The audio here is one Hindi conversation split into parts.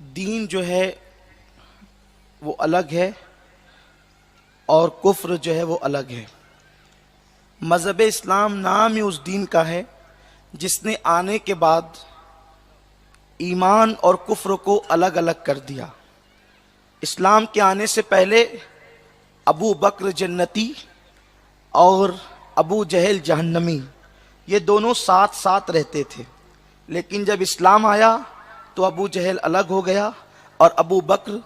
दीन जो है वो अलग है और कुफ्र जो है वो अलग है। मज़हब इस्लाम नाम ही उस दीन का है जिसने आने के बाद ईमान और कुफ्र को अलग अलग कर दिया। इस्लाम के आने से पहले अबू बकर जन्नती और अबू जहल जहन्नमी, ये दोनों साथ साथ रहते थे। लेकिन जब इस्लाम आया तो अबू जहल अलग हो गया और अबू बकर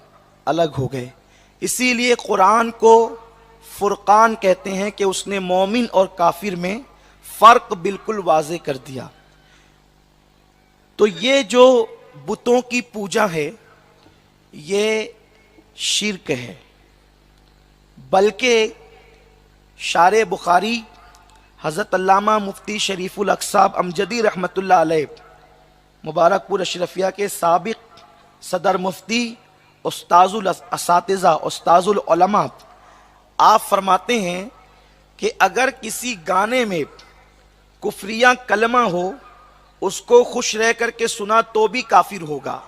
अलग हो गए। इसीलिए कुरान को फुरकान कहते हैं कि उसने मोमिन और काफिर में फ़र्क बिल्कुल वाज़े कर दिया। तो ये जो बुतों की पूजा है ये शिर्क है। बल्कि शारे बुखारी हज़रत अल्लामा मुफ्ती शरीफुल अक़साब अमजदी रहमतुल्लाह अलैह मुबारकपुर अशरफिया के साबिक सदर मुफ्ती उस्ताजुल असातिज़ा उस्ताजुल उलमा, आप फरमाते हैं कि अगर किसी गाने में कुफरिया कलमा हो उसको खुश रह करके सुना तो भी काफिर होगा।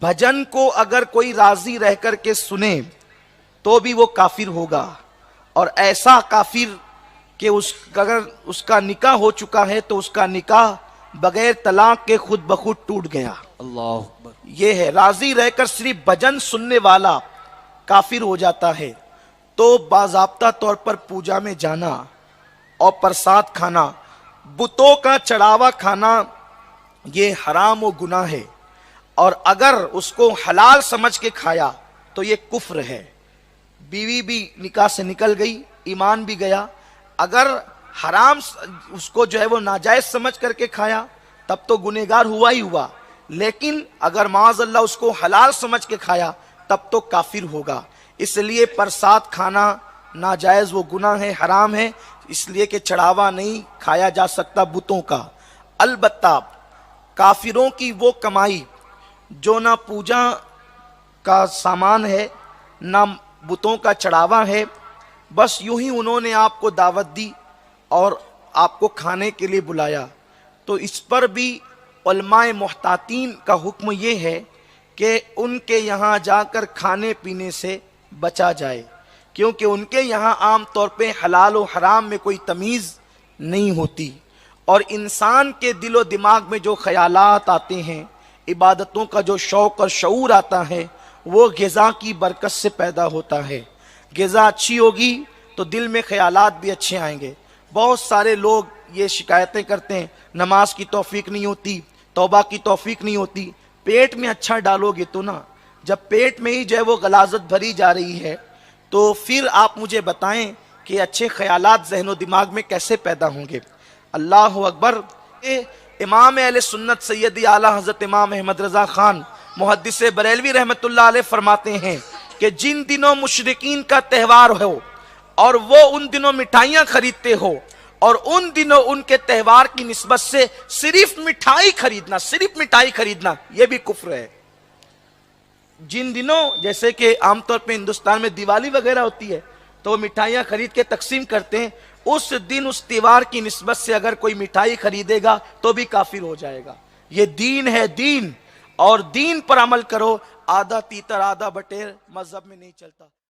भजन को अगर कोई राजी रह करके सुने तो भी वो काफिर होगा। और ऐसा काफिर कि अगर उसका निकाह हो चुका है तो उसका निकाह बगैर तलाक के खुद ब खुद टूट गया। अल्लाह अकबर। ये है, राजी रहकर सिर्फ भजन सुनने वाला काफिर हो जाता है। तो बाज़ाब्ता तौर पर पूजा में जाना और प्रसाद खाना, बुतों का चढ़ावा खाना, ये हराम और गुनाह है। और अगर उसको हलाल समझ के खाया तो ये कुफ्र है। बीवी भी निकाह से निकल गई, ईमान भी गया। अगर हराम उसको जो है वो नाजायज समझ करके खाया तब तो गुनहगार हुआ ही हुआ। लेकिन अगर माज़अल्लाह उसको हलाल समझ के खाया तब तो काफिर होगा। इसलिए प्रसाद खाना नाजायज, वो गुनाह है, हराम है। इसलिए कि चढ़ावा नहीं खाया जा सकता बुतों का। अलबत्ता काफिरों की वो कमाई जो ना पूजा का सामान है ना बुतों का चढ़ावा है, बस यूं ही उन्होंने आपको दावत दी और आपको खाने के लिए बुलाया, तो इस पर भी उलमाए मुहतातीन का हुक्म ये है कि उनके यहाँ जाकर खाने पीने से बचा जाए, क्योंकि उनके यहाँ आम तौर पे हलाल और हराम में कोई तमीज़ नहीं होती। और इंसान के दिलो दिमाग में जो ख्यालात आते हैं, इबादतों का जो शौक़ और शऊर आता है, वो ग़िज़ा की बरकत से पैदा होता है। ग़िज़ा अच्छी होगी तो दिल में ख्यालात भी अच्छे आएंगे। बहुत सारे लोग ये शिकायतें करते हैं, नमाज की तौफीक नहीं होती, तौबा की तौफीक नहीं होती। पेट में अच्छा डालोगे तो ना, जब पेट में ही जो है वो गलाजत भरी जा रही है तो फिर आप मुझे बताएं कि अच्छे ख्यालात ज़हन व दिमाग में कैसे पैदा होंगे। अल्लाह अकबर। इमाम अहले सुन्नत सैयदी आला हज़रत इमाम अहमद रज़ा ख़ान मुहद्दिस बरेलवी रहमतुल्लाह अलैह फरमाते हैं कि जिन दिनों मुशरिकीन का त्यौहार हो और वो उन दिनों मिठाइयाँ खरीदते हो और उन दिनों उनके त्यौहार की निस्बत से सिर्फ मिठाई खरीदना, ये भी कुफ्र है। जिन दिनों, जैसे कि आमतौर पे हिंदुस्तान में दिवाली वगैरह होती है तो वो मिठाइयाँ खरीद के तकसीम करते हैं, उस दिन उस त्योहार की निस्बत से अगर कोई मिठाई खरीदेगा तो भी काफिर हो जाएगा। ये दीन है, दीन, और दीन पर अमल करो। आधा तीतर आधा बटेर मजहब में नहीं चलता।